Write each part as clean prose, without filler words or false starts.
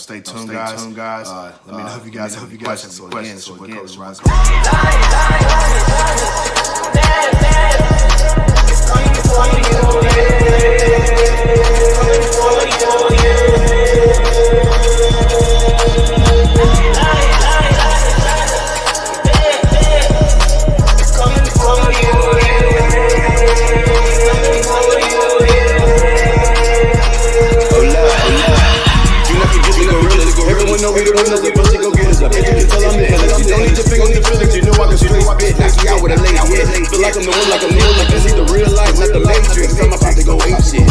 stay tuned, guys. Let me know if you guys have any questions. So again, it's your boy Coach Rise. Everyone know we the winners, the pussy go get us. I bet you can tell I'm the illest. You don't need to fake on the feelings, you know I can straight spit. Knock you out with a lady, yeah. Feel like I'm the one, like I'm Neil, like this is the real life, not the matrix. I'm about to go ape shit.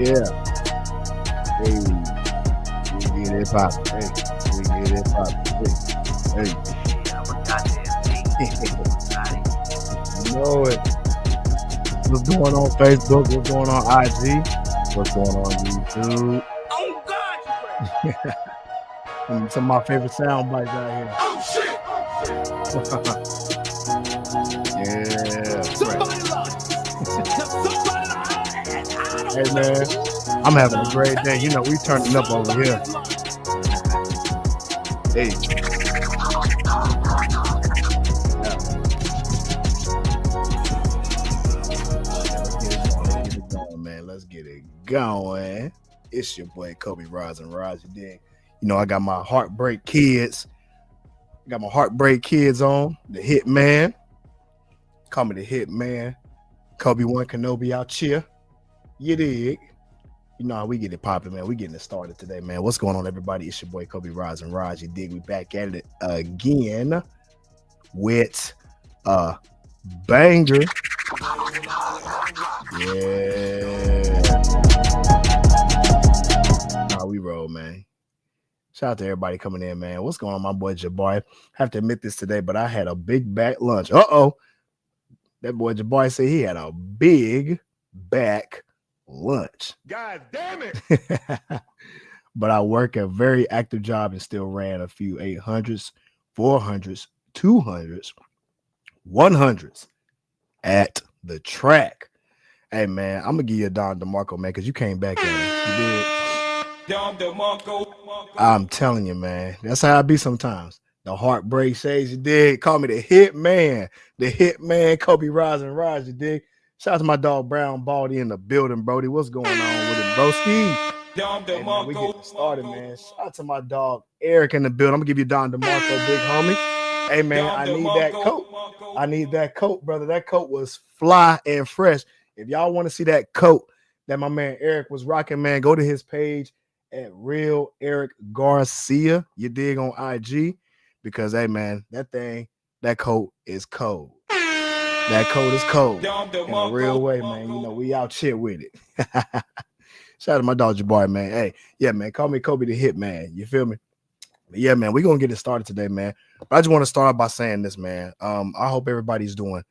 Yeah. Hey, we get it poppin'. Hey, we get it poppin'. Hey. You know it. What's going on Facebook? What's going on IG? What's going on YouTube? Oh God! Some of my favorite sound bites out here. Oh shit! Yeah. Hey man, I'm having a great day. You know, we turning up over here. Hey. Let's get it going. It's your boy Cobe Rise and Rise. You dig? You know, I got my Heartbreak Kids. Got my Heartbreak Kids on. The Hitman. Call me the Hitman. Kobe One Kenobi out here. You dig? You know how we get it popping, man. We getting it started today, man. What's going on, everybody? It's your boy Kobe Rise and Rise. You dig? We back at it again with a banger. Yeah. How we roll, man. Shout out to everybody coming in, man. What's going on, my boy Jabari? I have to admit this today, but I had a big back lunch. Uh-oh. That boy Jabari said he had a big back lunch. God damn it. But I work a very active job and still ran a few 800s, 400s, 200s, 100s at the track. Hey, man, I'm going to give you a Don DeMarco, man, because you came back at it. You did. Don DeMarco. I'm telling you, man. That's how I be sometimes. The heartbreak shades, you dig? Call me the Hitman. The Hitman, Kobe Rise and Rise, you dig? Shout out to my dog Brown Baldy in the building, Brody. What's going on with it, broski? Hey, man, we getting started, man. Shout out to my dog Eric in the building. I'm gonna give you Don DeMarco, big homie. Hey, man, I need that coat. I need that coat, brother. That coat was fly and fresh. If y'all want to see that coat that my man Eric was rocking, man, go to his page at Real Eric Garcia. You dig, on IG, because hey, man, that coat is cold. That code is cold in a real way, man. You know, we out here with it. Shout out to my dog Jabari, man. Hey, yeah, man, call me Cobe the Hit Man. You feel me? But yeah, man, we're gonna get it started today, man. But I just want to start by saying this, man. I hope everybody's doing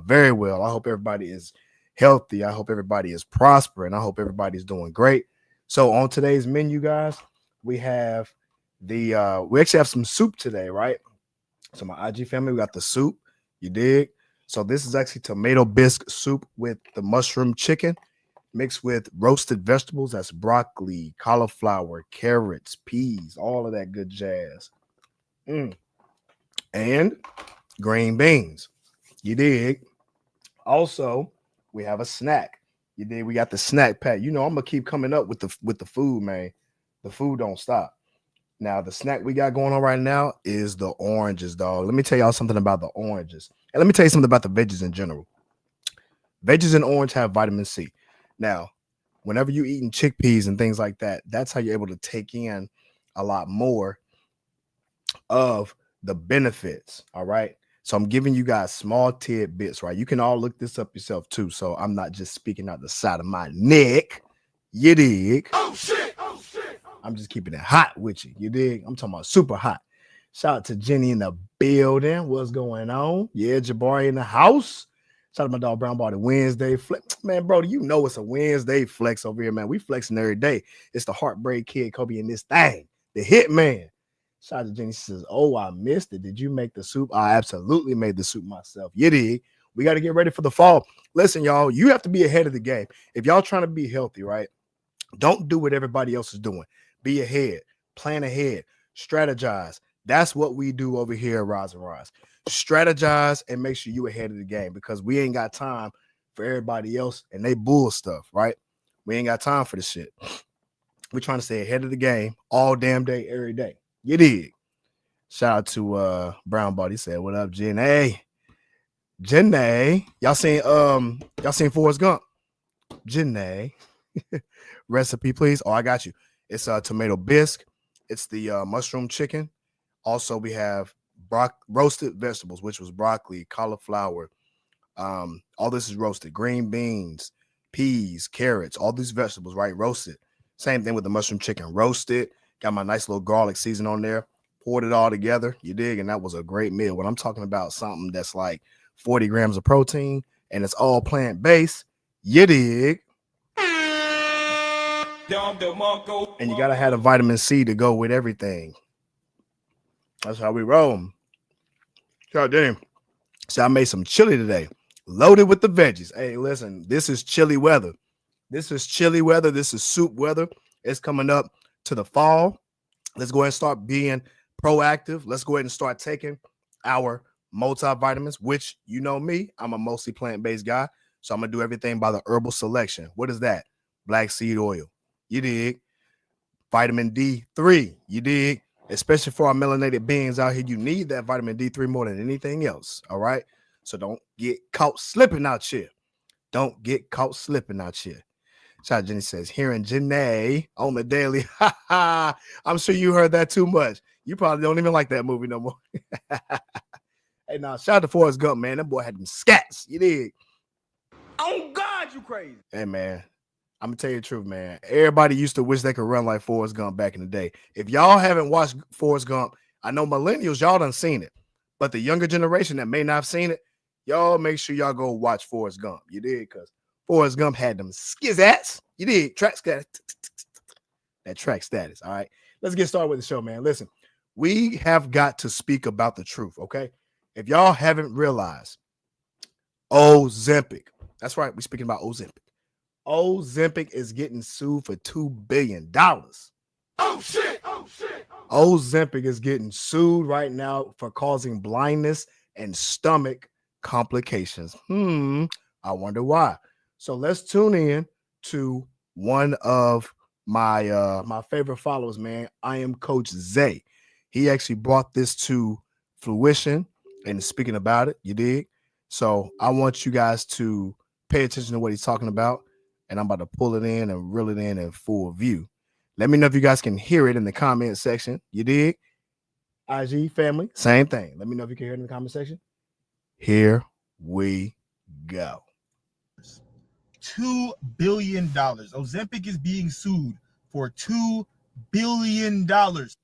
very well. I hope everybody is healthy. I hope everybody is prospering. I hope everybody's doing great. So on today's menu, guys, we have we actually have some soup today, right? So my IG family, we got the soup. You dig? So this is actually tomato bisque soup with the mushroom chicken mixed with roasted vegetables. That's broccoli, cauliflower, carrots, peas, all of that good jazz. And green beans. You dig? Also, we have a snack. You dig? We got the snack pack. You know, I'm gonna keep coming up with the food, man. The food don't stop. Now, the snack we got going on right now is the oranges, dog. Let me tell y'all something about the oranges. And let me tell you something about the veggies in general. Veggies and orange have vitamin C. Now, whenever you're eating chickpeas and things like that, that's how you're able to take in a lot more of the benefits, all right? So I'm giving you guys small tidbits, right? You can all look this up yourself too. So I'm not just speaking out the side of my neck. You dig? Oh, shit. I'm just keeping it hot with you. You dig? I'm talking about super hot. Shout out to Jenny in the building. What's going on? Yeah, Jabari in the house. Shout out to my dog Brown Body Wednesday flex. Man, bro, you know it's a Wednesday flex over here, man. We flexing every day. It's the Heartbreak Kid, Cobe, in this thing. The hit man. Shout out to Jenny. She says, oh, I missed it. Did you make the soup? I absolutely made the soup myself. You dig? We got to get ready for the fall. Listen, y'all, you have to be ahead of the game. If y'all trying to be healthy, right? Don't do what everybody else is doing. Be ahead, plan ahead, strategize. That's what we do over here at Rise and Rise. Strategize and make sure you ahead of the game because we ain't got time for everybody else and they bull stuff, right? We ain't got time for this shit. We're trying to stay ahead of the game all damn day, every day. You dig? Shout out to Brown Body. Said, what up, Jenny? Jenny. Y'all seen Forrest Gump? Jenny. Recipe, please. Oh, I got you. It's a tomato bisque. It's the mushroom chicken. Also, we have roasted vegetables, which was broccoli, cauliflower. All this is roasted. Green beans, peas, carrots, all these vegetables, right? Roasted. Same thing with the mushroom chicken. Roasted. Got my nice little garlic season on there. Poured it all together. You dig? And that was a great meal. When I'm talking about something that's like 40 grams of protein and it's all plant-based, you dig? And you gotta have the vitamin C to go with everything. That's how we roll. God damn. So I made some chili today, loaded with the veggies. Hey, listen, this is chilly weather. This is chilly weather. This is soup weather. It's coming up to the fall. Let's go ahead and start being proactive. Let's go ahead and start taking our multivitamins, which you know me, I'm a mostly plant-based guy. So I'm gonna do everything by the herbal selection. What is that? Black seed oil. You dig? Vitamin D3. You dig? Especially for our melanated beings out here, you need that vitamin D3 more than anything else. All right. So don't get caught slipping out here. Don't get caught slipping out here. Shout out Jenny says, hearing Janae on the daily. I'm sure you heard that too much. You probably don't even like that movie no more. Hey, now shout out to Forrest Gump, man. That boy had them scats. You dig? Oh God, you crazy. Hey, man. I'm gonna tell you the truth, man. Everybody used to wish they could run like Forrest Gump back in the day. If y'all haven't watched Forrest Gump, I know millennials, y'all done seen it. But the younger generation that may not have seen it, y'all make sure y'all go watch Forrest Gump. You did, because Forrest Gump had them skizzats. You did. Track status. That track status. All right. Let's get started with the show, man. Listen, we have got to speak about the truth, okay? If y'all haven't realized, Ozemic. That's right. We're speaking about Ozemic. Ozempic is getting sued for $2 billion. Oh, shit. Ozempic is getting sued right now for causing blindness and stomach complications. I wonder why. So let's tune in to one of my my favorite followers, man. I am Coach Zay. He actually brought this to fruition and speaking about it. You dig? So I want you guys to pay attention to what he's talking about. And I'm about to pull it in and reel it in full view. Let me know if you guys can hear it in the comment section. You dig? IG family, same thing. Let me know if you can hear it in the comment section. Here we go. $2 billion. Ozempic is being sued for $2 billion.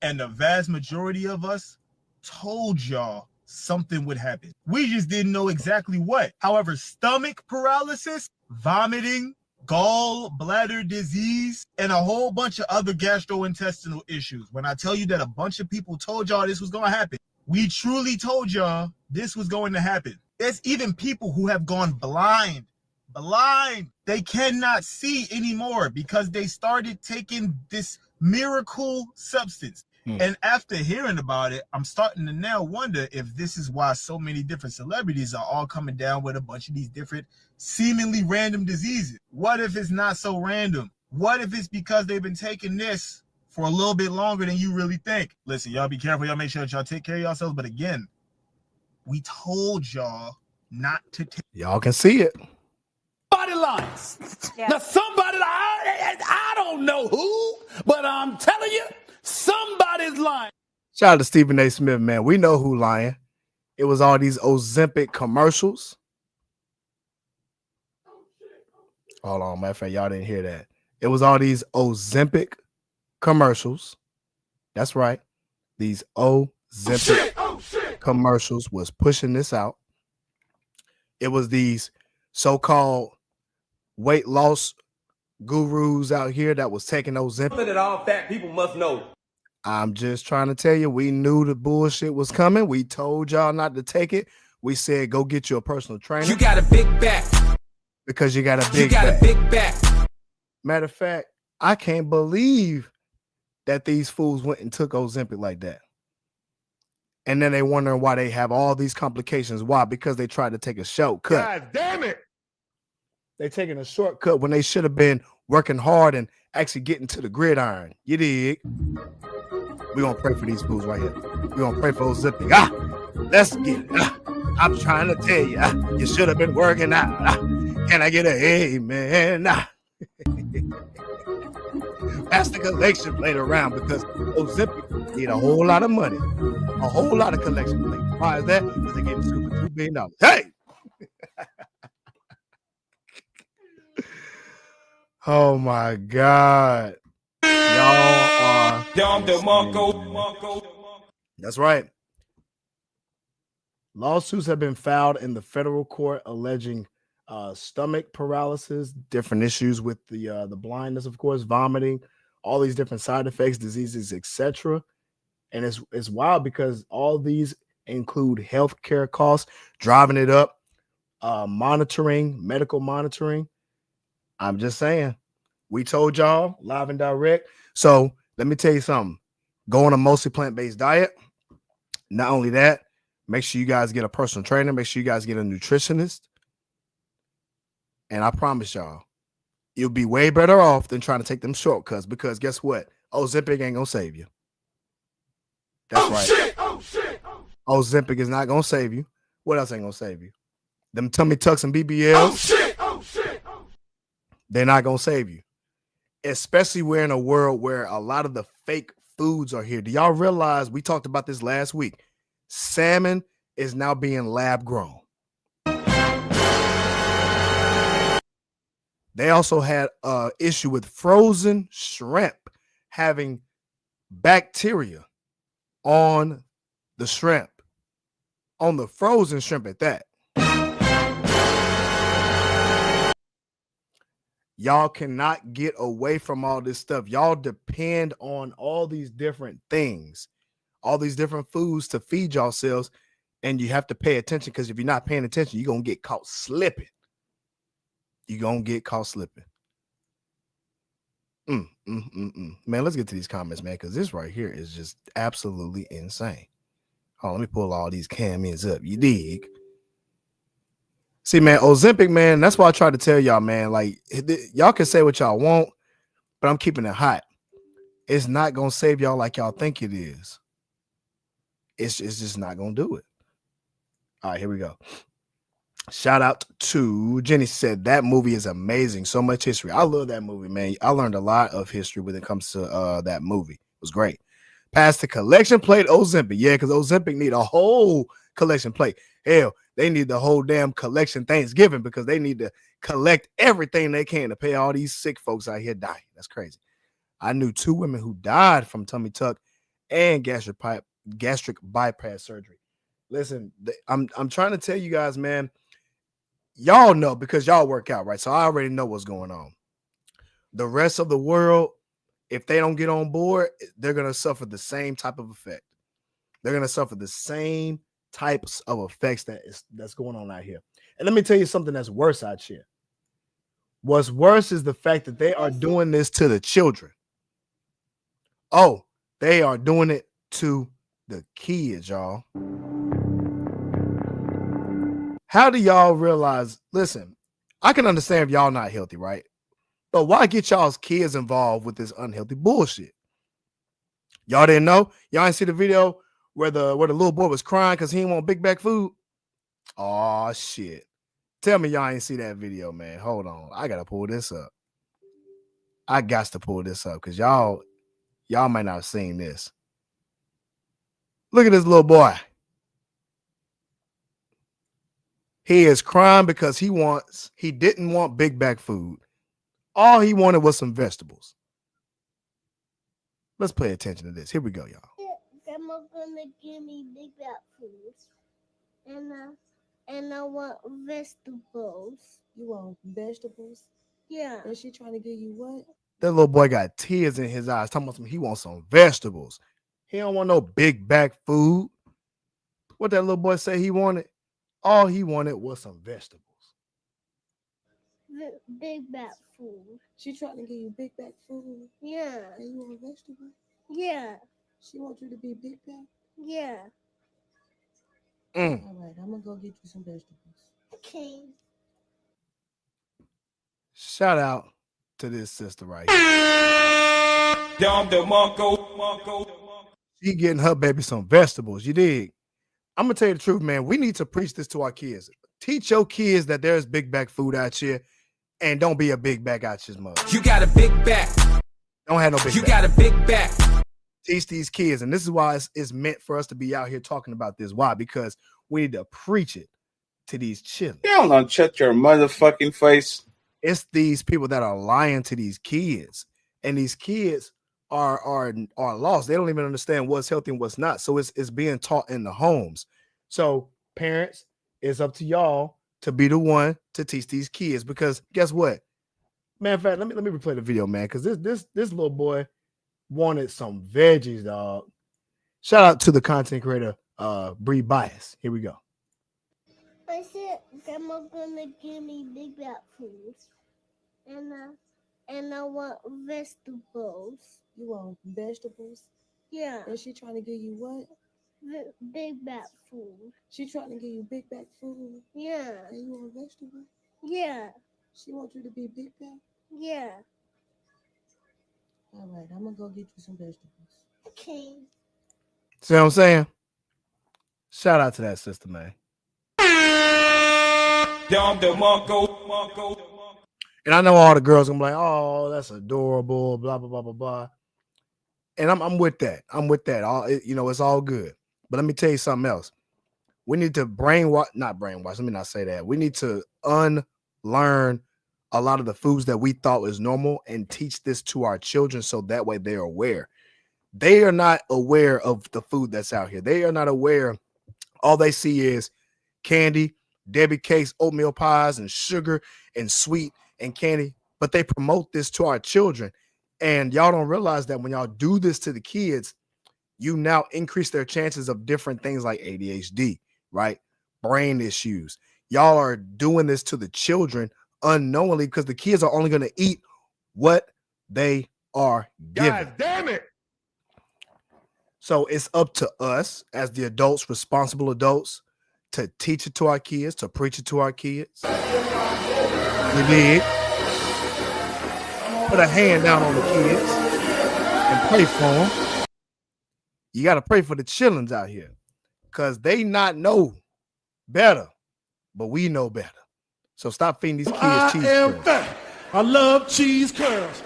And the vast majority of us told y'all something would happen. We just didn't know exactly what. However, stomach paralysis, vomiting, gallbladder disease, and a whole bunch of other gastrointestinal issues. When I tell you that a bunch of people told y'all this was going to happen, we truly told y'all this was going to happen. There's even people who have gone blind. They cannot see anymore because they started taking this miracle substance. And after hearing about it, I'm starting to now wonder if this is why so many different celebrities are all coming down with a bunch of these different seemingly random diseases. What if it's not so random? What if it's because they've been taking this for a little bit longer than you really think? Listen, y'all be careful. Y'all make sure that y'all take care of yourselves. But again, we told y'all not to take. Y'all can see it. Somebody lies. Yeah. Now somebody, I don't know who, but I'm telling you, somebody's lying. Shout out to Stephen A. Smith, man. We know who lying. It was all these Ozempic commercials. Hold on, my friend. Y'all didn't hear that. It was all these Ozempic commercials. That's right. These Ozempic commercials was pushing this out. It was these so-called weight loss gurus out here that was taking Ozempic. That all fat people must know. I'm just trying to tell you, we knew the bullshit was coming. We told y'all not to take it. We said, go get you a personal trainer. You got a big back. Because you got a big back. Matter of fact, I can't believe that these fools went and took Ozempic like that. And then they wondering why they have all these complications. Why? Because they tried to take a shortcut. God damn it. They taking a shortcut when they should have been working hard and actually getting to the gridiron. You dig? We're going to pray for these fools right here. We're going to pray for Ozempic. Let's get it. I'm trying to tell you, you should have been working out. Can I get an amen? Pass the collection plate around because Ozempic need a whole lot of money. A whole lot of collection plate. Why is that? Because they're getting sued for $2 billion. Hey! Oh my God. Y'all are. That's right. Lawsuits have been filed in the federal court alleging stomach paralysis, different issues with the blindness, of course, vomiting, all these different side effects, diseases, etc. And it's wild because all these include healthcare costs, driving it up, monitoring, medical monitoring. I'm just saying, we told y'all live and direct. So let me tell you something. Go on a mostly plant-based diet. Not only that, make sure you guys get a personal trainer. Make sure you guys get a nutritionist. And I promise y'all, you'll be way better off than trying to take them shortcuts because guess what? Ozempic ain't going to save you. That's right. Ozempic is not going to save you. What else ain't going to save you? Them tummy tucks and BBLs. They're not going to save you. Especially we're in a world where a lot of the fake foods are here. Do y'all realize, we talked about this last week, salmon is now being lab grown. They also had an issue with frozen shrimp having bacteria on the shrimp, on the frozen shrimp at that. Y'all cannot get away from all this stuff. Y'all depend on all these different things, all these different foods to feed yourselves, and you have to pay attention because if you're not paying attention, you're going to get caught slipping. You're going to get caught slipping. Man, let's get to these comments, man, because this right here is just absolutely insane. Oh, let me pull all these comments up. You dig? See, man, Ozempic, man, that's why I try to tell y'all, man, like, y'all can say what y'all want, but I'm keeping it hot. It's not going to save y'all like y'all think it is. It's just not going to do it. All right, here we go. Shout out to Jenny, said that movie is amazing. So much history. I love that movie, man. I learned a lot of history when it comes to that movie. It was great. Pass the collection plate, Ozempic. Yeah, because Ozempic need a whole collection plate. Hell, they need the whole damn collection Thanksgiving because they need to collect everything they can to pay all these sick folks out here dying. That's crazy. I knew 2 women who died from tummy tuck and gastric bypass surgery. Listen, I'm trying to tell you guys, man, y'all know because y'all work out, right? So I already know what's going on. The rest of the world, if they don't get on board, they're going to suffer the same type of effect. They're going to suffer the same types of effects that's going on out here. And let me tell you something that's worse out here. What's worse is the fact that they are doing this to the children. Oh, they are doing it to the kids, y'all. How do y'all realize? Listen, I can understand if y'all not healthy, right? But why get y'all's kids involved with this unhealthy bullshit? Y'all didn't know? Y'all ain't see the video where the little boy was crying because he didn't want big bag food? Oh, shit. Tell me y'all ain't see that video, man. Hold on. I got to pull this up. I got to pull this up because y'all might not have seen this. Look at this little boy. He is crying because he didn't want big bag food. All he wanted was some vegetables. Let's pay attention to this. Here we go, y'all. Grandma's gonna give me big bag food. And I want vegetables. You want vegetables? Yeah. And she trying to give you what? That little boy got tears in his eyes talking about he wants some vegetables. He don't want no big bag food. What that little boy say he wanted? All he wanted was some vegetables. Big bag food. She trying to give you big bag food? Yeah. And you want vegetables? Yeah. She wants you to be big bag? Yeah. All right, I'm going to go get you some vegetables. Okay. Shout out to this sister right here. She getting her baby some vegetables. You dig? I'm going to tell you the truth, man. We need to preach this to our kids. Teach your kids that there's big bag food out here and don't be a big bag out your mother. You got a big back. Don't have no big You bag. got a big back. Teach these kids. And this is why it's meant for us to be out here talking about this. Why? Because we need to preach it to these children. You don't shut your motherfucking face. It's these people that are lying to these kids. And these kids are lost. They don't even understand what's healthy and what's not. So it's being taught in the homes. So parents, it's up to y'all to be the one to teach these kids. Because guess what? Man, in fact, let me replay the video, man. Because this little boy wanted some veggies, dog. Shout out to the content creator, Bree Bias. Here we go. I said Grandma's gonna give me big bag food. And I want vegetables. You want vegetables? Yeah. And she trying to give you what? Big bag food. She trying to give you big bag food? Yeah. And you want vegetables? Yeah. She wants you to be big bag? Yeah. All right, I'm going to go get you some vegetables. Okay. See what I'm saying? Shout out to that sister, man. And I know all the girls gonna be like, oh, that's adorable, blah, blah, blah, blah, blah. And I'm with that. I'm with that. It's all good. But let me tell you something else. We need to not brainwash. Let me not say that. We need to unlearn a lot of the foods that we thought was normal and teach this to our children so that way they're aware. They are not aware of the food that's out here. They are not aware. All they see is candy, Debbie cakes, oatmeal pies, and sugar and sweet and candy. But they promote this to our children. And y'all don't realize that when y'all do this to the kids, you now increase their chances of different things like ADHD, right? Brain issues. Y'all are doing this to the children unknowingly because the kids are only going to eat what they are given. God damn it. So it's up to us as the adults, responsible adults, to teach it to our kids, to preach it to our kids. You did. Put a hand down on the kids and pray for them. You got to pray for the chillins out here because they not know better, but we know better. So stop feeding these kids cheese curls. Fat. I love cheese curls.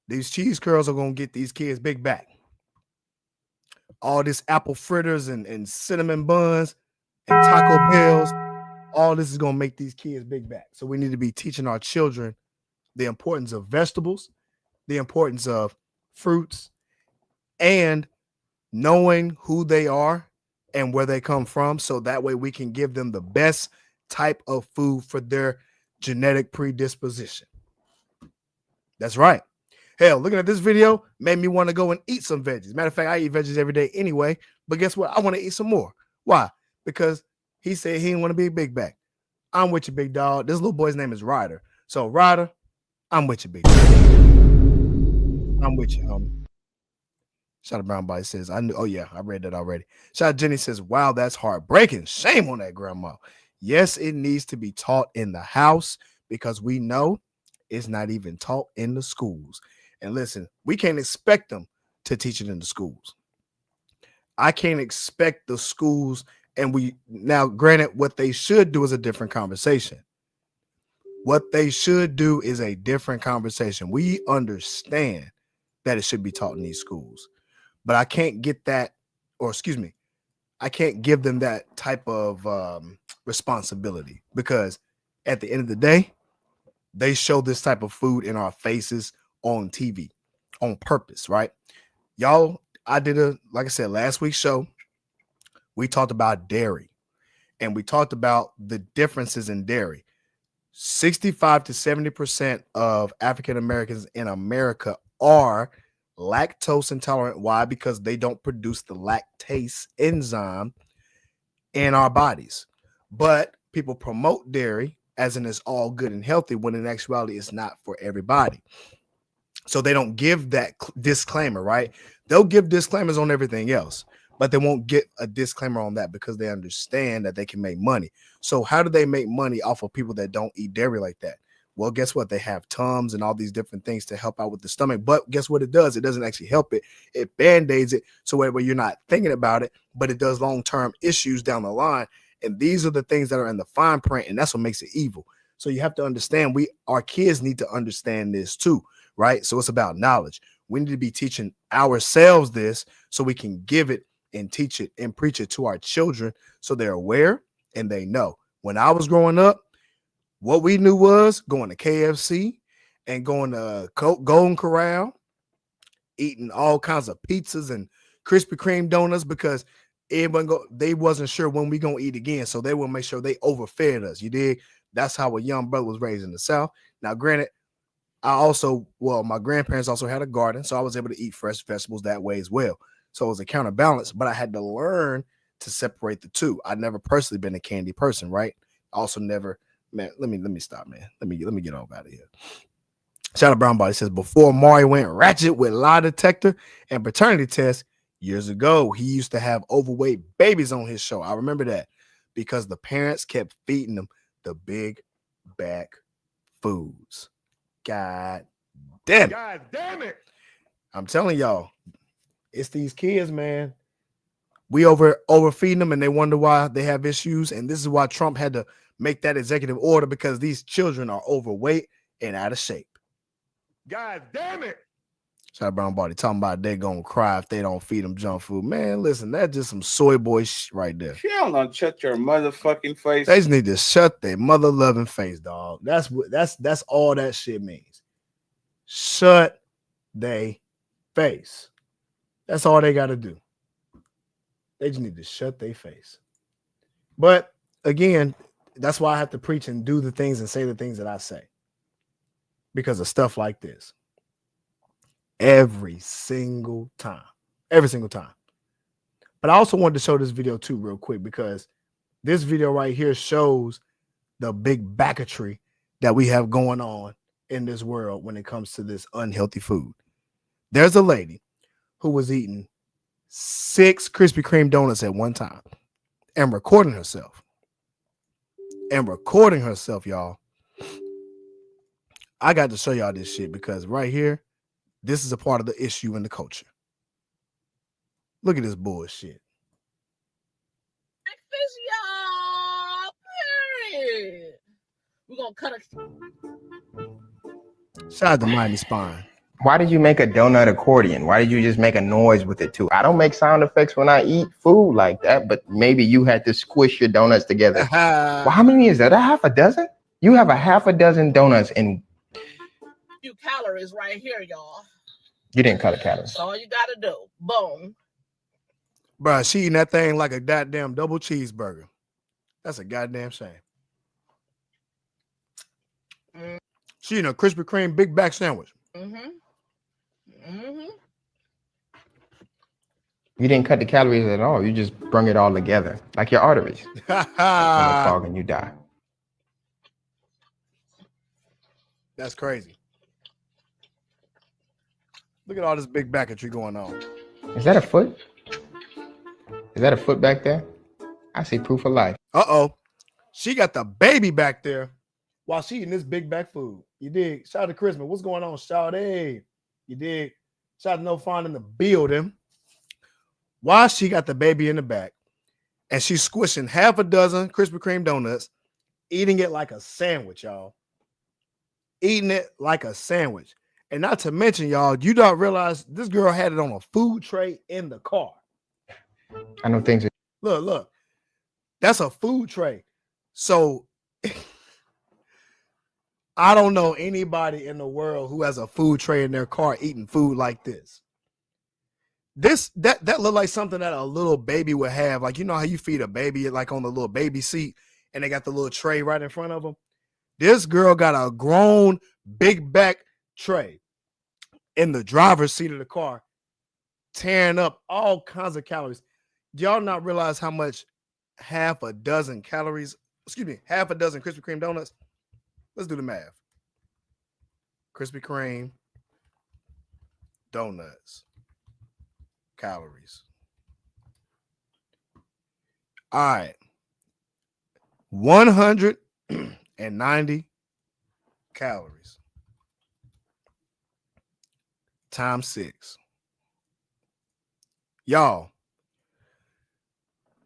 These cheese curls are going to get these kids big back. all this apple fritters and cinnamon buns and Taco Bells. All this is going to make these kids big back. So we need to be teaching our children the importance of vegetables, the importance of fruits, and knowing who they are and where they come from. So that way we can give them the best type of food for their genetic predisposition. That's right. Hell, looking at this video made me want to go and eat some veggies. Matter of fact, I eat veggies every day anyway. But guess what? I want to eat some more. Why? Because he said he didn't want to be a big back. I'm with you, big dog. This little boy's name is Ryder. So, Ryder, I'm with you, big dog. I'm with you, homie. Shout out Brown Body says, I knew. Oh, yeah, I read that already. Shout out Jenny says, wow, that's heartbreaking. Shame on that grandma. Yes, it needs to be taught in the house because we know it's not even taught in the schools. And listen, we can't expect them to teach it in the schools. I can't expect the schools, and we now, granted, what they should do is a different conversation. What they should do is a different conversation. We understand that it should be taught in these schools, but I can't get that, or excuse me, I can't give them that type of responsibility because at the end of the day, they show this type of food in our faces on TV on purpose, right? Y'all, I did like I said, last week's show, we talked about dairy and we talked about the differences in dairy. 65 to 70% of African Americans in America are lactose intolerant. Why? Because they don't produce the lactase enzyme in our bodies. But people promote dairy as in it's all good and healthy when in actuality it's not for everybody. So they don't give that disclaimer, right? They'll give disclaimers on everything else, but they won't get a disclaimer on that because they understand that they can make money. So how do they make money off of people that don't eat dairy like that? Well, guess what? They have Tums and all these different things to help out with the stomach. But guess what it does? It doesn't actually help it. It band-aids it so where you're not thinking about it, but it does long-term issues down the line. And these are the things that are in the fine print, and that's what makes it evil. So you have to understand, our kids need to understand this too, right? So it's about knowledge. We need to be teaching ourselves this so we can give it and teach it and preach it to our children so they're aware and they know. When I was growing up, what we knew was going to KFC and going to Golden Corral, eating all kinds of pizzas and Krispy Kreme donuts because they wasn't sure when we gonna eat again, so they will make sure they overfed us. You dig? That's how a young brother was raised in the South. Now, granted, my grandparents also had a garden, so I was able to eat fresh vegetables that way as well. So it was a counterbalance, but I had to learn to separate the two. I've never personally been a candy person, right? Also never, man. Let me stop, man. Let me get off out of here. Shout out Brown Body says, before Maury went ratchet with lie detector and paternity test years ago, he used to have overweight babies on his show. I remember that because the parents kept feeding them the big back foods. God damn it. God damn it. I'm telling y'all, it's these kids, man. We overfeeding them and they wonder why they have issues. And this is why Trump had to make that executive order because these children are overweight and out of shape. God damn it. Shout out Brown Body talking about they gonna cry if they don't feed them junk food. Man, listen, that's just some soy boy shit right there. Hell no, shut your motherfucking face. They just need to shut their mother loving face, dog. That's all that shit means. Shut they face. That's all they gotta do. They just need to shut their face. But again, that's why I have to preach and do the things and say the things that I say. Because of stuff like this. Every single time. But I also wanted to show this video too real quick because this video right here shows the big backatry that we have going on in this world when it comes to this unhealthy food. There's a lady who was eating 6 Krispy Kreme donuts at one time and recording herself. Y'all. I got to show y'all this shit because right here, this is a part of the issue in the culture. Look at this bullshit. Breakfast, y'all. Period. We're gonna cut a Shout out to Miami Spine. Why did you make a donut accordion? Why did you just make a noise with it too? I don't make sound effects when I eat food like that, but maybe you had to squish your donuts together. Well, how many is that? A half a dozen? You have a half a dozen donuts in. Few calories right here, y'all. You didn't cut a calorie. That's all you gotta do. Boom. Bruh, she eating that thing like a goddamn double cheeseburger. That's a goddamn shame. She eating a Krispy Kreme Big Back sandwich. You didn't cut the calories at all. You just brung it all together, like your arteries. When they clog and you die. That's crazy. Look at all this big backetry going on. Is that a foot? Is that a foot back there? I see proof of life. Uh-oh. She got the baby back there while she eating this big back food. You dig? Shout out to Christmas. What's going on, shout out? You dig? Shout out to No Fun in the building. While she got the baby in the back and she's squishing half a dozen Krispy Kreme donuts, eating it like a sandwich, y'all. Eating it like a sandwich. And not to mention, y'all, you don't realize this girl had it on a food tray in the car. I know things are. Look. That's a food tray. So I don't know anybody in the world who has a food tray in their car eating food like this. That looked like something that a little baby would have. Like, you know how you feed a baby like on the little baby seat and they got the little tray right in front of them? This girl got a grown big back tray in the driver's seat of the car, tearing up all kinds of calories. Do y'all not realize how much half a dozen Krispy Kreme donuts? Let's do the math. Krispy Kreme donuts. Calories. All right. 190 calories times 6. Y'all,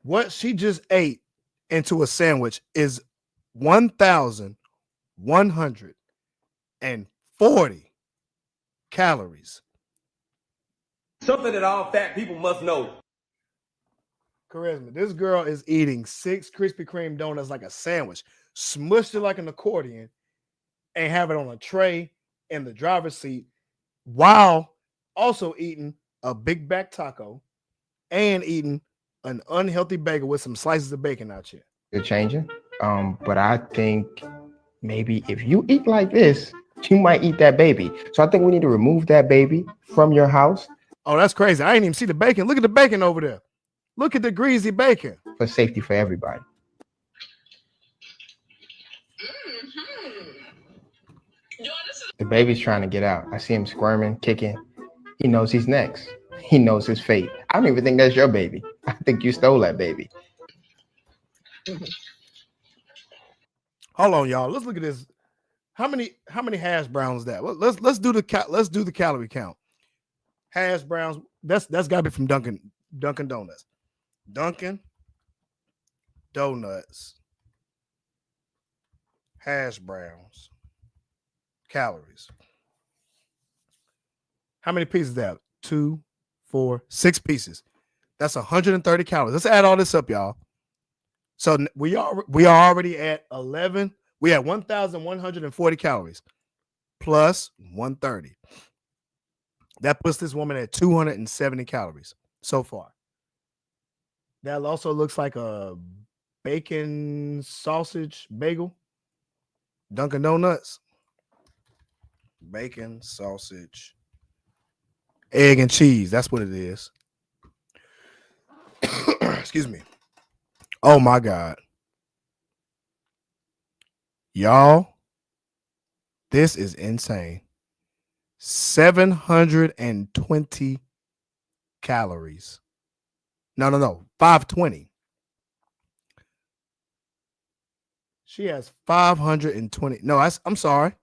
what she just ate into a sandwich is 1,140 calories. Something that all fat people must know. Charisma. This girl is eating 6 Krispy Kreme donuts like a sandwich, smushed it like an accordion, and have it on a tray in the driver's seat while also eating a big back taco and eating an unhealthy bagel with some slices of bacon out here. You're changing. But I think maybe if you eat like this, you might eat that baby. So I think we need to remove that baby from your house. Oh, that's crazy. I didn't even see the bacon. Look at the bacon over there. Look at the greasy bacon. For safety for everybody. The baby's trying to get out. I see him squirming, kicking. He knows he's next. He knows his fate. I don't even think that's your baby. I think you stole that baby. Hold on, y'all. Let's look at this. How many hash browns is that? Let's do the calorie count. Hash browns. That's got to be from Dunkin' Donuts. Dunkin' Donuts. Hash browns. Calories. How many pieces is that? 2, 4, 6 pieces. That's 130 calories. Let's add all this up, y'all. So we are already at 11. We had 1,140 calories plus 130. That puts this woman at 270 calories so far. That also looks like a bacon sausage bagel. Dunkin' Donuts. Bacon, sausage, egg, and cheese. That's what it is. Excuse me. Oh, my God. Y'all, this is insane. 720 calories. No. 520. She has 520. No, I'm sorry.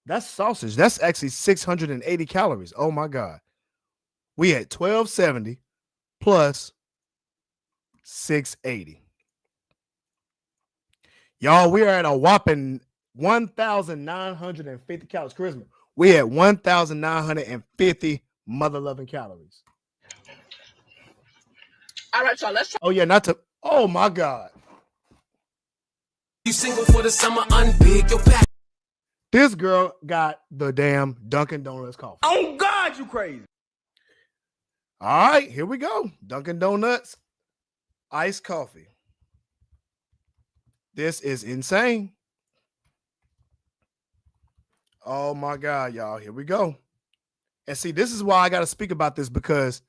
That's sausage. That's actually 680 calories. Oh, my God. We had 1,270 plus 680. Y'all, we are at a whopping 1,950 calories. Charisma. We had 1,950 mother-loving calories. All right, y'all. Let's try. Oh, yeah, not to. Oh, my God. You single for the summer, unbig your back. This girl got the damn Dunkin' Donuts coffee. Oh, God, you crazy. All right, here we go. Dunkin' Donuts iced coffee. This is insane. Oh, my God, y'all. Here we go. And see, this is why I got to speak about this, because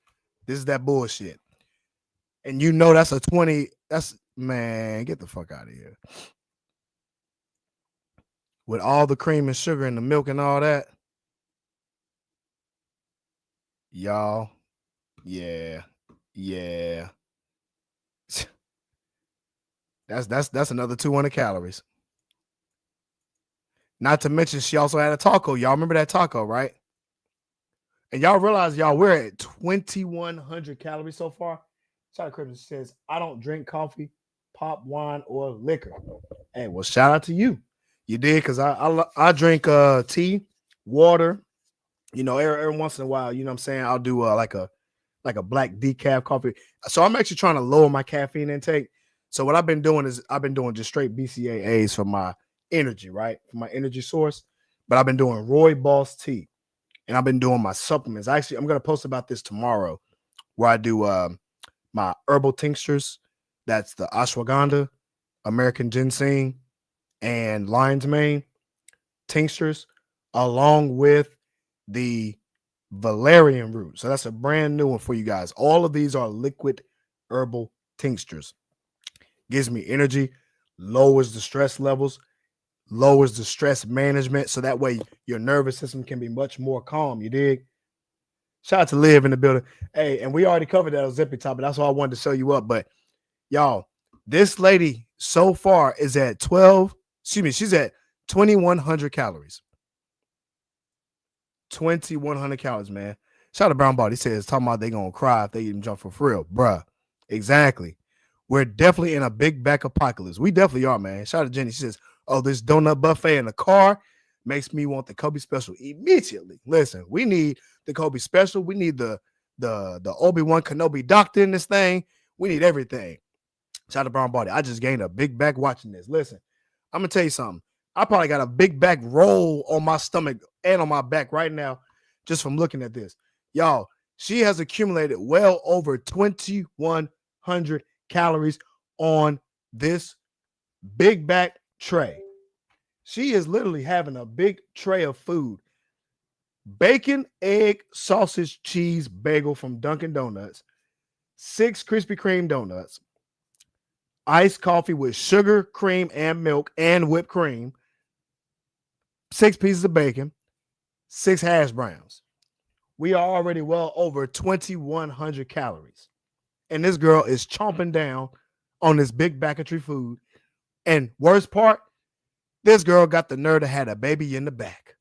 this is that bullshit. And you know that's a 20. That's, man, get the fuck out of here. With all the cream and sugar and the milk and all that. Y'all. Yeah. That's another 200 calories. Not to mention she also had a taco. Y'all remember that taco, right? And y'all realize, y'all, we're at 2,100 calories so far. Shout out to Chris says, I don't drink coffee, pop, wine, or liquor. Hey, well, shout out to you. You did, because I drink tea, water, you know, every once in a while, you know what I'm saying? I'll do like a black decaf coffee. So I'm actually trying to lower my caffeine intake. So what I've been doing is I've been doing just straight BCAAs for my energy, right? For my energy source. But I've been doing Roy Boss tea. And I've been doing my supplements. Actually, I'm going to post about this tomorrow, where I do my herbal tinctures. That's the ashwagandha, American ginseng, and lion's mane tinctures, along with the valerian root. So that's a brand new one for you guys. All of these are liquid herbal tinctures. Gives me energy, lowers the stress levels, lowers the stress management, so that way your nervous system can be much more calm. You dig? Shout out to Liv in the building. Hey, and we already covered that Ozemic topic. That's why I wanted to show you up. But y'all, this lady so far is at she's at 2,100 calories. 2,100 calories, man. Shout out to Brown Body. He says, talking about they gonna cry if they eat them junk for real. Bruh. Exactly. We're definitely in a big back apocalypse. We definitely are, man. Shout out to Jenny. She says, oh, this donut buffet in the car makes me want the Cobe special immediately. Listen, we need the Cobe special. We need the Obi-Wan Kenobi doctor in this thing. We need everything. Shout out to Brown Body. I just gained a big back watching this. Listen, I'm going to tell you something. I probably got a big back roll on my stomach and on my back right now just from looking at this. Y'all, she has accumulated well over 2,100 calories on this big back tray. She is literally having a big tray of food. Bacon, egg, sausage, cheese, bagel from Dunkin' Donuts, 6 Krispy Kreme donuts, iced coffee with sugar, cream, and milk, and whipped cream, 6 pieces of bacon, 6 hash browns. We are already well over 2,100 calories. And this girl is chomping down on this big backetry food. And worst part, this girl got the nerve to have a baby in the back.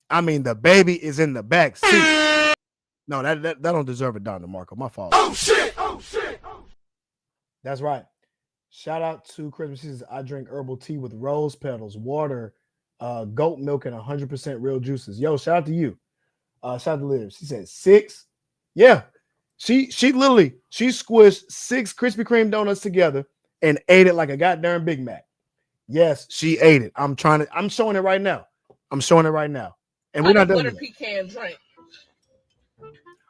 I mean, the baby is in the back seat. No, that don't deserve it, Don DeMarco. My fault. Oh, shit. Oh, shit. Oh. That's right. Shout out to Christmas. She says, I drink herbal tea with rose petals, water, goat milk, and 100% real juices. Yo, shout out to you. Shout out to Liv. She said 6. Yeah. She squished 6 Krispy Kreme donuts together and ate it like a goddamn Big Mac. Yes, she ate it. I'm showing it right now. And we're not done butter yet. pecan drink.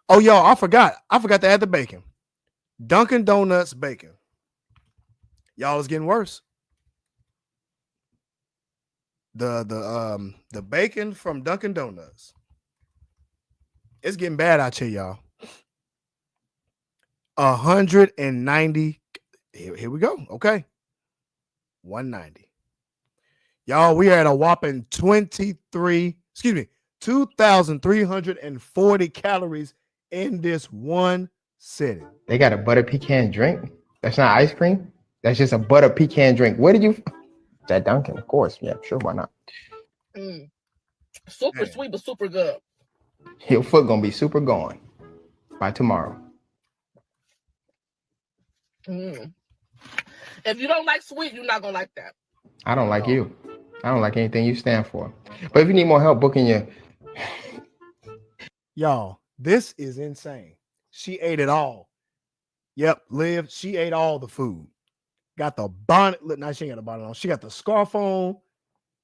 Oh, y'all, I forgot to add the bacon. Dunkin' Donuts bacon. Y'all, it's getting worse. The bacon from Dunkin' Donuts. It's getting bad out here, y'all. 190. Here we go. Okay. 190. Y'all, we are at a whopping 2,340 calories in this one sitting. They got a butter pecan drink. That's not ice cream. That's just a butter pecan drink. Where did you? That Dunkin', of course. Yeah, sure. Why not? Super sweet, but super good. Your foot gonna be super gone by tomorrow. If you don't like sweet, you're not gonna like that. I don't like you. I don't like anything you stand for. But if you need more help booking your... Y'all, this is insane. She ate it all. Yep, Liv, she ate all the food. Got the bonnet. Look, now she ain't got the bonnet on. She got the scarf on,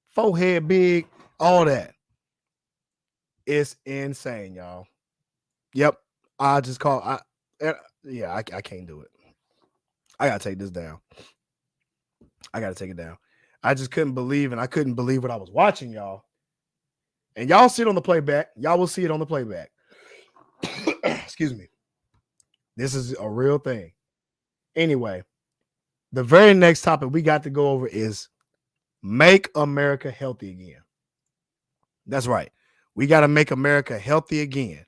forehead big, all that. It's insane, y'all. Yep. I just call. I can't do it. I gotta take this down. I gotta take it down. I just couldn't believe, and I couldn't believe what I was watching, y'all. And y'all see it on the playback. Y'all will see it on the playback. Excuse me. This is a real thing. Anyway, the very next topic we got to go over is make America healthy again. That's right. We got to make America healthy again.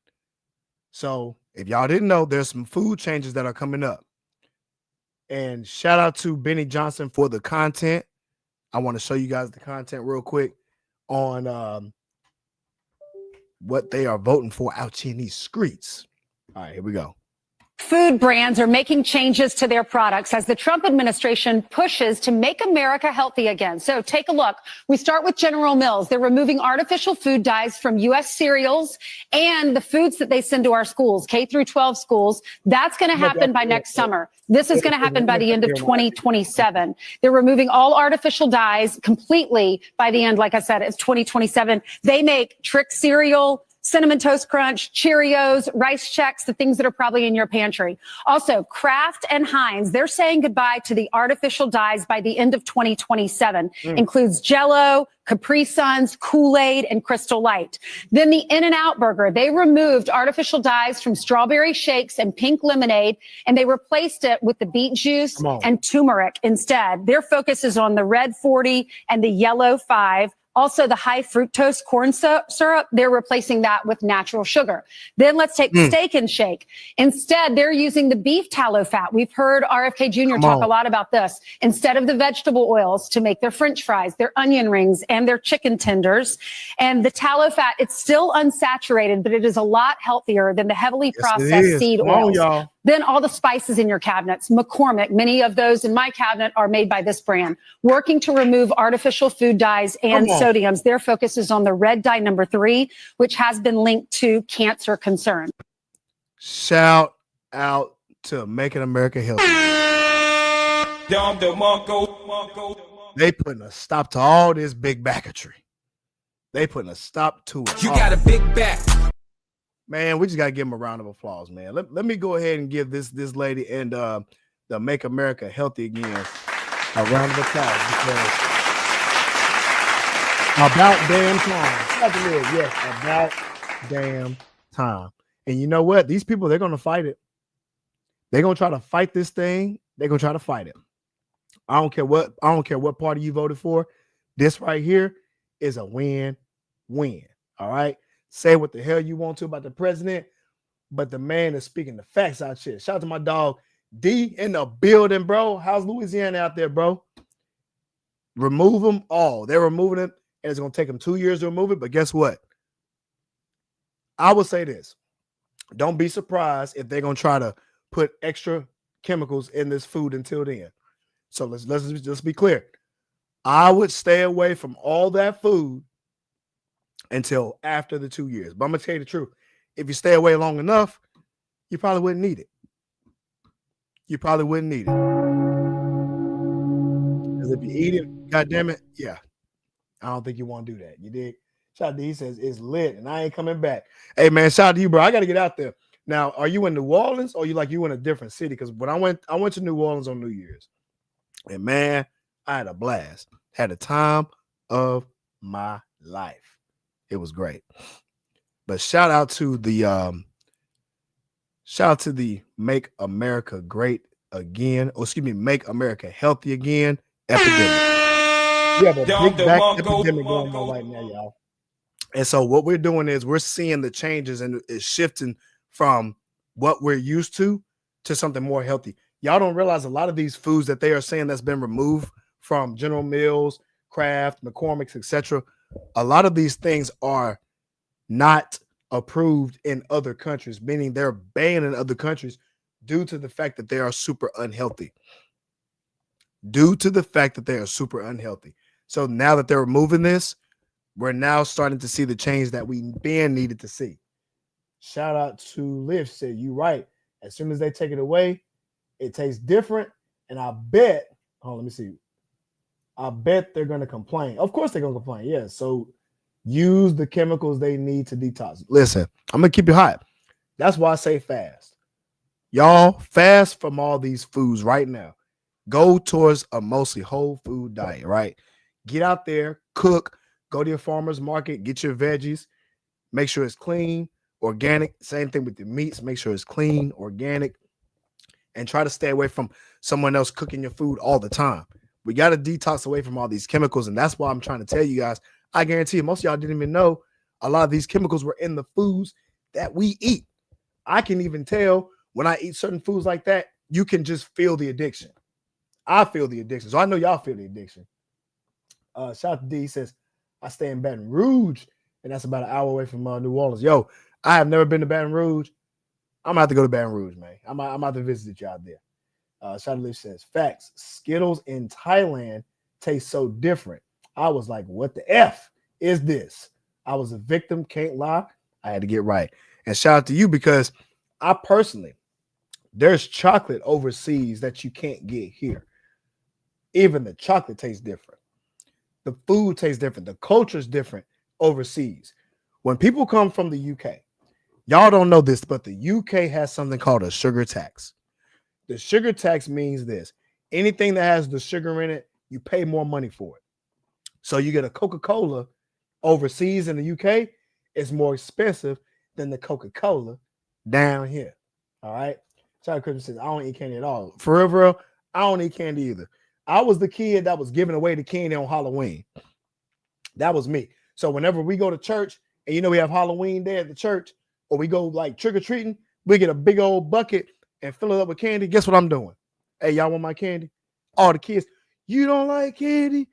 So if y'all didn't know, there's some food changes that are coming up. And shout out to Benny Johnson for the content. I want to show you guys the content real quick on what they are voting for out here in these streets. All right, here we go. Food brands are making changes to their products as the Trump administration pushes to make America healthy again. So take a look. We start with General Mills. They're removing artificial food dyes from U.S. cereals and the foods that they send to our schools, K through 12 schools. That's going to happen by next summer. This is going to happen by the end of 2027. They're removing all artificial dyes completely by the end, like I said, it's 2027. They make Trick cereal, Cinnamon Toast Crunch, Cheerios, Rice Chex, the things that are probably in your pantry. Also, Kraft and Heinz, they're saying goodbye to the artificial dyes by the end of 2027. Includes Jell-O, Capri Suns, Kool-Aid, and Crystal Light. Then the In-N-Out Burger, they removed artificial dyes from strawberry shakes and pink lemonade, and they replaced it with the beet juice and turmeric instead. Their focus is on the red 40 and the yellow 5. Also, the high fructose corn syrup, they're replacing that with natural sugar. Then let's take Steak and Shake. Instead, they're using the beef tallow fat. We've heard RFK Jr. talk a lot about this. Instead of the vegetable oils to make their French fries, their onion rings, and their chicken tenders. And the tallow fat, it's still unsaturated, but it is a lot healthier than the heavily processed seed oils. Y'all. Then all the spices in your cabinets. McCormick, many of those in my cabinet are made by this brand. Working to remove artificial food dyes and sodiums. Their focus is on the red dye number 3, which has been linked to cancer concern. Shout out to Making America Healthy. They putting a stop to all this big backetry. They putting a stop to it. You got a big back. Man, we just got to give them a round of applause, man. Let me go ahead and give this lady and the Make America Healthy Again a round of applause because about damn time. Yes, about damn time. And you know what? These people, they're going to fight it. They're going to try to fight this thing. They're going to try to fight it. I don't care what party you voted for. This right here is a win-win. All right? Say what the hell you want to about the president, but the man is speaking the facts out shit. Shout out to my dog D in the building, bro. How's Louisiana out there, bro? Remove them all. They're removing it, and it's going to take them 2 years to remove it. But guess what? I would say this. Don't be surprised if they're going to try to put extra chemicals in this food until then. So let's just be clear. I would stay away from all that food until after the 2 years. But I'm going to tell you the truth. If you stay away long enough, you probably wouldn't need it. You probably wouldn't need it. Because if you eat it, goddamn it, yeah. I don't think you want to do that. You dig? Shout out to he says it's lit and I ain't coming back. Hey man, shout out to you, bro. I got to get out there. Now, are you in New Orleans or you in a different city? Because when I went to New Orleans on New Year's. And man, I had a blast. Had a time of my life. It was great. But shout out to the Make America Great Again. Make America Healthy Again epidemic. We have a big back epidemic going on right now, y'all. And so what we're doing is we're seeing the changes and it's shifting from what we're used to something more healthy. Y'all don't realize a lot of these foods that they are saying that's been removed from General Mills, Kraft, McCormick's, etc. A lot of these things are not approved in other countries, meaning they're banned in other countries due to the fact that they are super unhealthy. due to the fact that they are super unhealthy. So now that they're removing this, we're now starting to see the change that we been needed to see. Shout out to Liv, said you right. As soon as they take it away, it tastes different. And I bet, let me see. I bet they're gonna complain. Of course they're gonna complain. Yeah. So use the chemicals they need to detox. Listen, I'm gonna keep you hot. That's why I say fast. Y'all fast from all these foods right now. Go towards a mostly whole food diet, right? Get out there, cook, go to your farmer's market, get your veggies, make sure it's clean, organic. Same thing with the meats, make sure it's clean, organic, and try to stay away from someone else cooking your food all the time. We got to detox away from all these chemicals, and that's why I'm trying to tell you guys. I guarantee you, most of y'all didn't even know a lot of these chemicals were in the foods that we eat. I can even tell when I eat certain foods like that, you can just feel the addiction. I feel the addiction. So I know y'all feel the addiction. Shout out to D. He says, I stay in Baton Rouge, and that's about an hour away from New Orleans. Yo, I have never been to Baton Rouge. I'm going to have to go to Baton Rouge, man. I'm going to have to visit you out there. Shout out to says, facts. Skittles in Thailand taste so different. I was like, what the F is this? I was a victim, can't lie. I had to get right. And shout out to you because I personally, there's chocolate overseas that you can't get here. Even the chocolate tastes different. The food tastes different. The culture is different overseas. When people come from the UK, y'all don't know this, but the UK has something called a sugar tax. The sugar tax means this. Anything that has the sugar in it, you pay more money for it. So you get a Coca-Cola overseas in the UK, it's more expensive than the Coca-Cola down here. All right. Shout out says, I don't eat candy at all. For real, I don't eat candy either. I was the kid that was giving away the candy on Halloween. That was me. So whenever we go to church and we have Halloween day at the church, or we go like trick-or-treating, we get a big old bucket and fill it up with candy. Guess what I'm doing? Hey, y'all want my candy? All the kids, you don't like candy?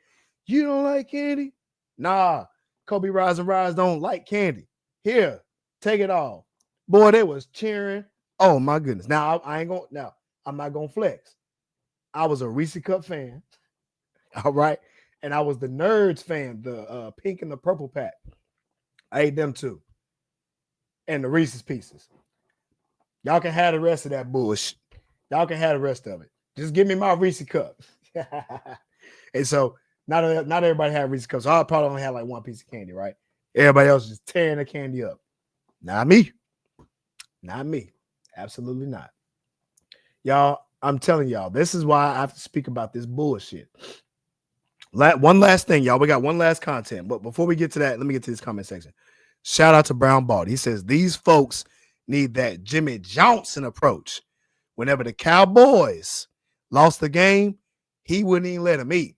You don't like candy? Nah, Kobe Rise and Rise don't like candy. Here, take it all. Boy, they was cheering. Oh my goodness. Now I'm not gonna flex. I was a Reese Cup fan. All right. And I was the Nerds fan, the pink and the purple pack. I ate them too. And the Reese's Pieces. Y'all can have the rest of that bullshit. Y'all can have the rest of it. Just give me my Reese Cup. And so not everybody had Reese Cups. So I probably only had like one piece of candy, right? Everybody else just tearing the candy up. Not me. Not me. Absolutely not. Y'all, I'm telling y'all, this is why I have to speak about this bullshit. One last thing, y'all. We got one last content. But before we get to that, let me get to this comment section. Shout out to Brown Bald. He says, these folks need that Jimmy Johnson approach. Whenever the Cowboys lost the game, he wouldn't even let them eat.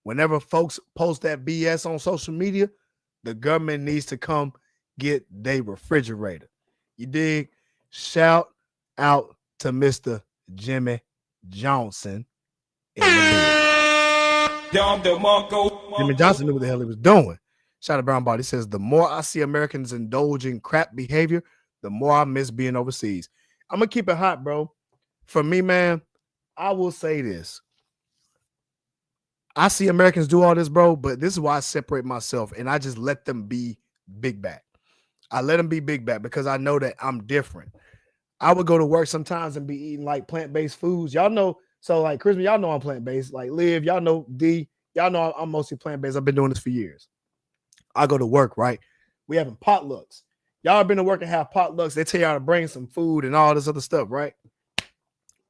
Whenever folks post that BS on social media, the government needs to come get their refrigerator. You dig? Shout out to Mr. Jimmy Johnson in the Jimmy Johnson knew what the hell he was doing. Shout out to Brown Body. He says, the more I see Americans indulge in crap behavior, the more I miss being overseas. I'm going to keep it hot, bro. For me, man, I will say this. I see Americans do all this, bro, but this is why I separate myself and I just let them be big back. I let them be big back because I know that I'm different. I would go to work sometimes and be eating like plant-based foods. Y'all know, so like Christmas, y'all know I'm plant-based. Like Liv, y'all know D, y'all know I'm mostly plant-based. I've been doing this for years. I go to work, right? We having potlucks. Y'all been to work and have potlucks. They tell y'all to bring some food and all this other stuff, right?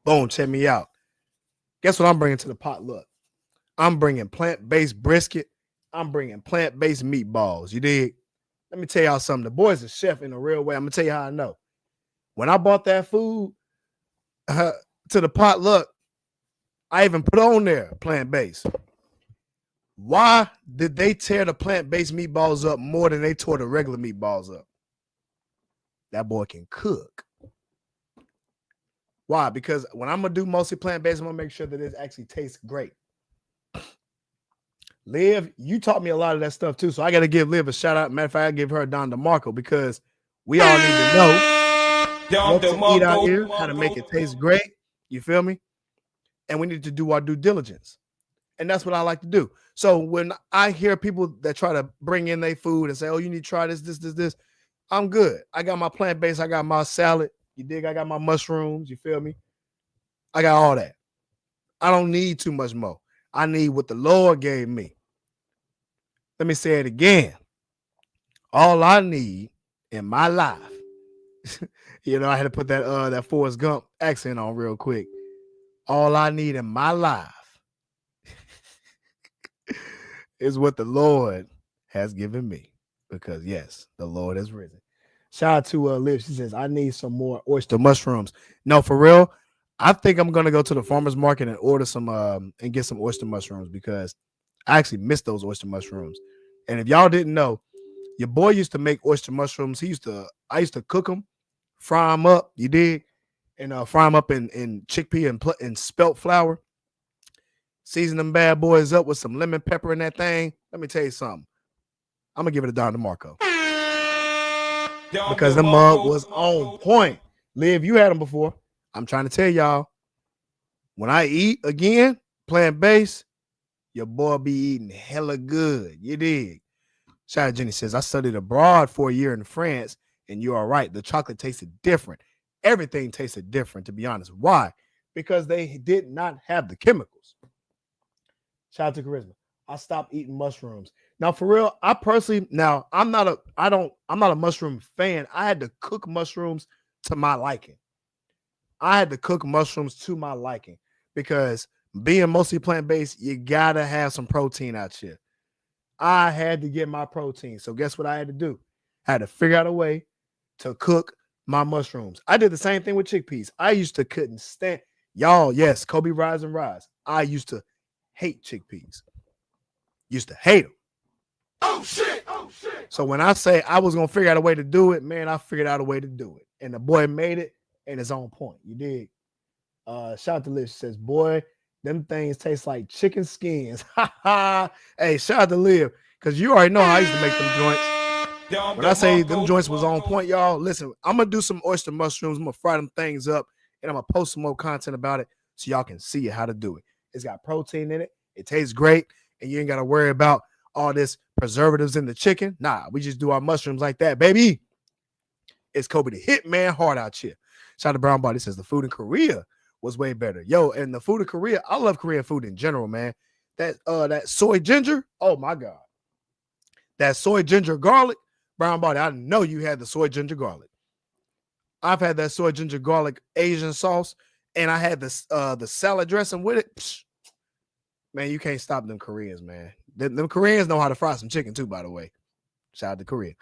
Boom, check me out. Guess what I'm bringing to the potluck? I'm bringing plant-based brisket. I'm bringing plant-based meatballs. You dig? Let me tell y'all something. The boy's a chef in a real way. I'm going to tell you how I know. When I bought that food to the potluck, I even put on there plant-based. Why did they tear the plant-based meatballs up more than they tore the regular meatballs up? That boy can cook. Why? Because when I'm going to do mostly plant-based, I'm going to make sure that it actually tastes great. Liv, you taught me a lot of that stuff too, so I got to give Liv a shout out. Matter of fact, I give her a Don DeMarco because we all need to know what to eat out here, how to make it taste great. You feel me? and we need to do our due diligence. And that's what I like to do. So when I hear people that try to bring in their food and say, oh, you need to try this, I'm good. I got my plant-based. I got my salad. You dig? I got my mushrooms. You feel me? I got all that. I don't need too much more. I need what the Lord gave me. Let me say it again. All I need in my life, you know, I had to put that Forrest Gump accent on real quick. All I need in my life is what the Lord has given me. Because yes, the Lord has risen. Shout out to Liv. She says, I need some more oyster mushrooms. No, for real. I think I'm gonna go to the farmer's market and order some and get some oyster mushrooms because I actually miss those oyster mushrooms. And if y'all didn't know, your boy used to make oyster mushrooms. I used to cook them, fry them up. You did, and fry them up in chickpea and spelt flour. Season them bad boys up with some lemon pepper in that thing. Let me tell you something. I'm gonna give it a Don DeMarco because the mug was on point. Liv, you had them before. I'm trying to tell y'all, when I eat again, plant-based, your boy be eating hella good. You dig? Shout out Jenny says, I studied abroad for a year in France, and you are right. The chocolate tasted different. Everything tasted different, to be honest. Why? Because they did not have the chemicals. Shout out to Charisma. I stopped eating mushrooms. Now, for real, I personally, I'm not a mushroom fan. I had to cook mushrooms to my liking. Because being mostly plant-based, you gotta have some protein out here. I had to get my protein. So guess what I had to do? I had to figure out a way to cook my mushrooms. I did the same thing with chickpeas. I used to couldn't stand y'all. Yes, Cobe rise and rise. I used to hate chickpeas. Used to hate them. Oh shit. So when I say I was gonna figure out a way to do it, man, I figured out a way to do it. And the boy made it, and it's on point. You dig? Shout out to Liv. She says, boy, them things taste like chicken skins. Hey, shout out to Liv, because you already know how I used to make them joints. When I say them joints was on point, y'all, listen, I'm going to do some oyster mushrooms. I'm going to fry them things up, and I'm going to post some more content about it so y'all can see how to do it. It's got protein in it. It tastes great, and you ain't got to worry about all this preservatives in the chicken. Nah, we just do our mushrooms like that, baby. It's Cobe the Hitman hard out here. Shout out to Brown Body. Says the food in Korea was way better. Yo, and the food in Korea, I love Korean food in general, man. That soy ginger, oh my God. That soy ginger garlic, Brown Body, I know you had the soy ginger garlic. I've had that soy ginger garlic Asian sauce, and I had the salad dressing with it. Psh, man, you can't stop them Koreans, man. Them Koreans know how to fry some chicken too, by the way. Shout out to Korea.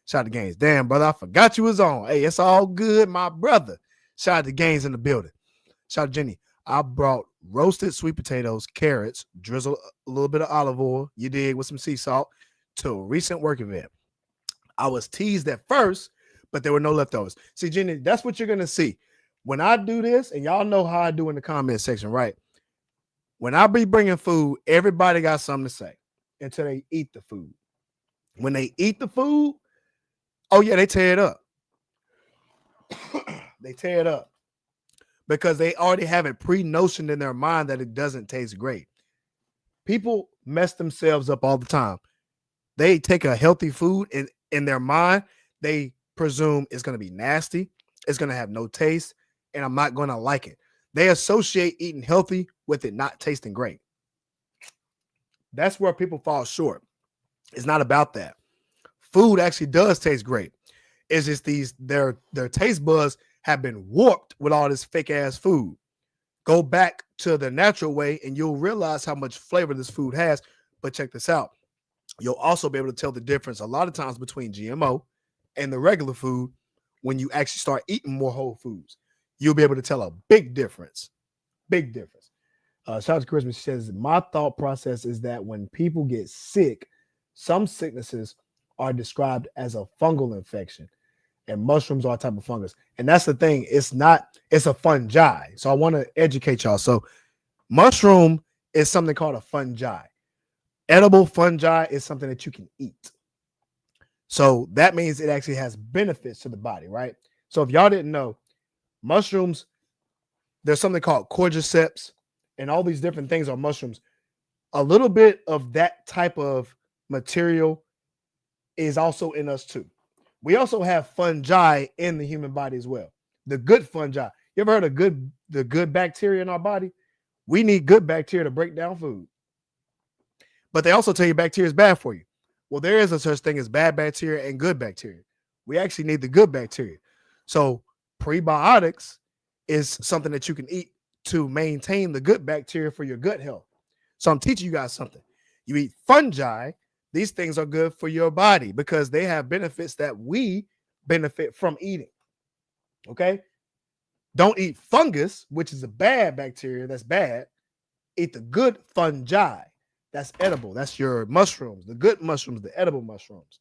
Shout out to Gaines. Damn, brother, I forgot you was on. Hey, it's all good, my brother. Shout out to Gaines in the building. Shout out to Jenny. I brought roasted sweet potatoes, carrots, drizzle a little bit of olive oil, you dig, with some sea salt, to a recent work event. I was teased at first, but there were no leftovers. See, Jenny, that's what you're going to see. When I do this, and y'all know how I do in the comment section, right? When I be bringing food, everybody got something to say until they eat the food. When they eat the food, oh yeah, they tear it up. They tear it up because they already have it pre-notioned in their mind that it doesn't taste great. People mess themselves up all the time. They take a healthy food and in their mind, they presume it's going to be nasty. It's going to have no taste, and I'm not going to like it. They associate eating healthy with it not tasting great. That's where people fall short. It's not about that. Food actually does taste great. It's just their taste buds have been warped with all this fake ass food. Go back to the natural way and you'll realize how much flavor this food has. But check this out. You'll also be able to tell the difference a lot of times between GMO and the regular food when you actually start eating more whole foods. You'll be able to tell a big difference. Big difference. Shout out to Christmas. She says, my thought process is that when people get sick, some sicknesses are described as a fungal infection, and mushrooms are a type of fungus. And that's the thing. It's a fungi. So I want to educate y'all. So mushroom is something called a fungi. Edible fungi is something that you can eat. So that means it actually has benefits to the body, right? So if y'all didn't know, mushrooms, there's something called cordyceps and all these different things are mushrooms. A little bit of that type of material is also in us too. We also have fungi in the human body as well. The good fungi. You ever heard of the good bacteria in our body? We need good bacteria to break down food. But they also tell you bacteria is bad for you. Well, there is a such thing as bad bacteria and good bacteria. We actually need the good bacteria. So prebiotics is something that you can eat to maintain the good bacteria for your gut health. So I'm teaching you guys something. You eat fungi. These things are good for your body because they have benefits that we benefit from eating. Okay? Don't eat fungus, which is a bad bacteria. That's bad. Eat the good fungi. That's edible. That's your mushrooms, the good mushrooms, the edible mushrooms.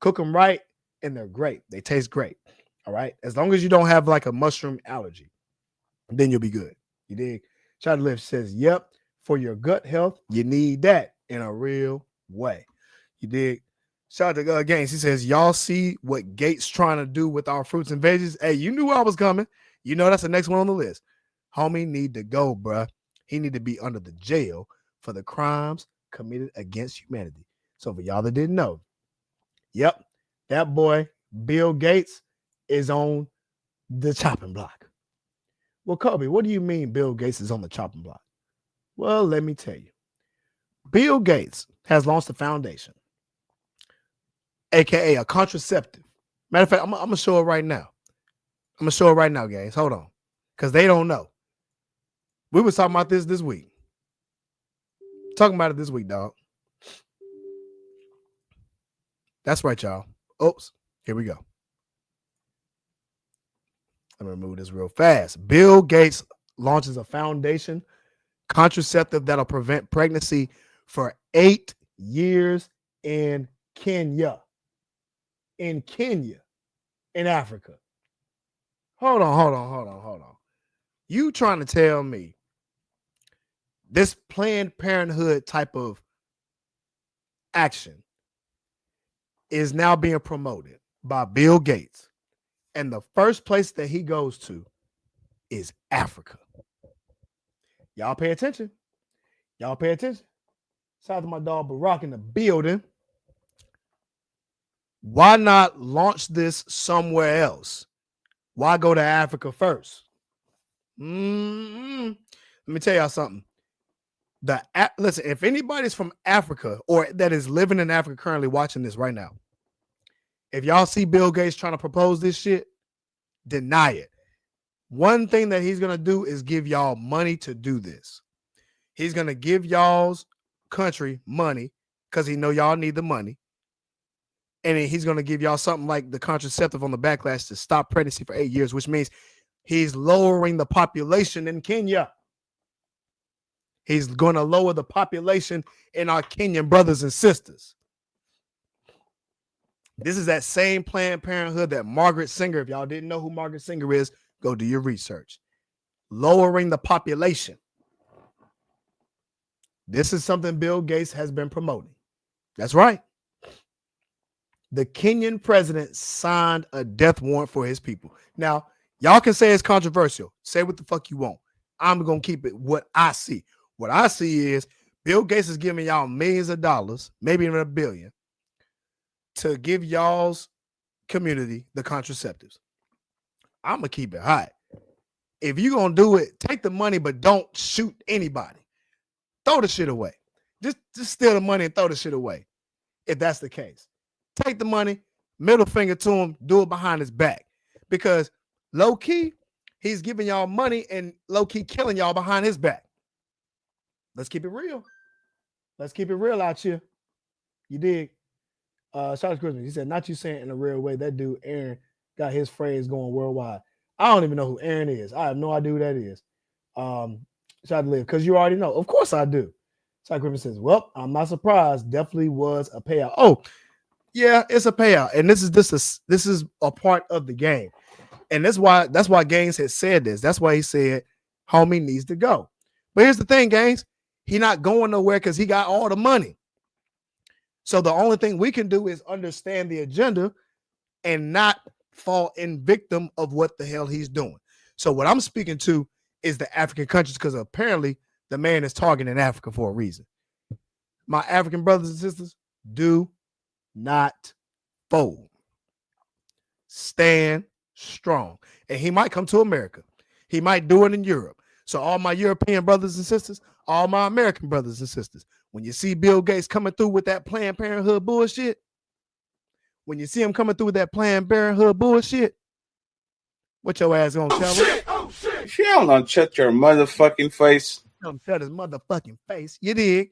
Cook them right, and they're great. They taste great. All right? As long as you don't have like a mushroom allergy, then you'll be good. You dig? Child Live says, yep, for your gut health, you need that in a real way. You dig? Shout out to Gaines. He says, y'all see what Gates trying to do with our fruits and veggies? Hey, you knew I was coming. You know that's the next one on the list. Homie need to go, bruh. He need to be under the jail for the crimes committed against humanity. So for y'all that didn't know, yep, that boy, Bill Gates, is on the chopping block. Well, Kobe, what do you mean Bill Gates is on the chopping block? Well, let me tell you. Bill Gates has launched a foundation, aka a contraceptive. Matter of fact, I'm gonna show it right now. I'm gonna show it right now, guys. Hold on, because they don't know. We was talking about this week. Talking about it this week, dog. That's right, y'all. Oops, here we go. Let me remove this real fast. Bill Gates launches a foundation contraceptive that'll prevent pregnancy for 8 years in Kenya. In Kenya, in Africa. Hold on. You trying to tell me this Planned Parenthood type of action is now being promoted by Bill Gates, and the first place that he goes to is Africa. Y'all pay attention. Shout out to my dog Barack in the building. Why not launch this somewhere else? Why go to Africa first? Let me tell y'all something. Listen, if anybody's from Africa or that is living in Africa currently watching this right now, if y'all see Bill Gates trying to propose this shit, deny it. One thing that he's going to do is give y'all money to do this. He's going to give y'all's country money because he know y'all need the money. And then he's going to give y'all something like the contraceptive on the backlash to stop pregnancy for 8 years, which means he's lowering the population in Kenya. He's going to lower the population in our Kenyan brothers and sisters. This is that same Planned Parenthood that Margaret Singer, if y'all didn't know who Margaret Singer is, go do your research. Lowering the population. This is something Bill Gates has been promoting. That's right. The Kenyan president signed a death warrant for his people. Now, y'all can say it's controversial. Say what the fuck you want. I'm going to keep it what I see. What I see is Bill Gates is giving y'all millions of dollars, maybe even $1 billion, to give y'all's community the contraceptives. I'm going to keep it hot. If you're going to do it, take the money, but don't shoot anybody. Throw the shit away. Just steal the money and throw the shit away, if that's the case. Take the money, middle finger to him, do it behind his back. Because low-key, he's giving y'all money and low-key killing y'all behind his back. Let's keep it real. Let's keep it real out here. You dig? Shout out to Christmas. He said, not you saying it in a real way. That dude, Aaron, got his phrase going worldwide. I don't even know who Aaron is. I have no idea who that is. Shout out to Liv, because you already know. Of course I do. Shout out to Christmas says, well, I'm not surprised. Definitely was a payout. Oh, yeah, it's a payout. And this is a part of the game. And that's why Gaines had said this. That's why he said homie needs to go. But here's the thing, Gaines. He's not going nowhere because he got all the money. So the only thing we can do is understand the agenda and not fall in victim of what the hell he's doing. So what I'm speaking to is the African countries, because apparently The man is targeting Africa for a reason. My African brothers and sisters, do not fold. Stand strong. And he might come to America. He might do it in Europe. So all my European brothers and sisters, all my American brothers and sisters, when you see Bill Gates coming through with that Planned Parenthood bullshit, when you see him coming through with that Planned Parenthood bullshit, what your ass gonna tell him? Oh shit! If you don't shut your motherfucking face. Don't shut his motherfucking face. You dig?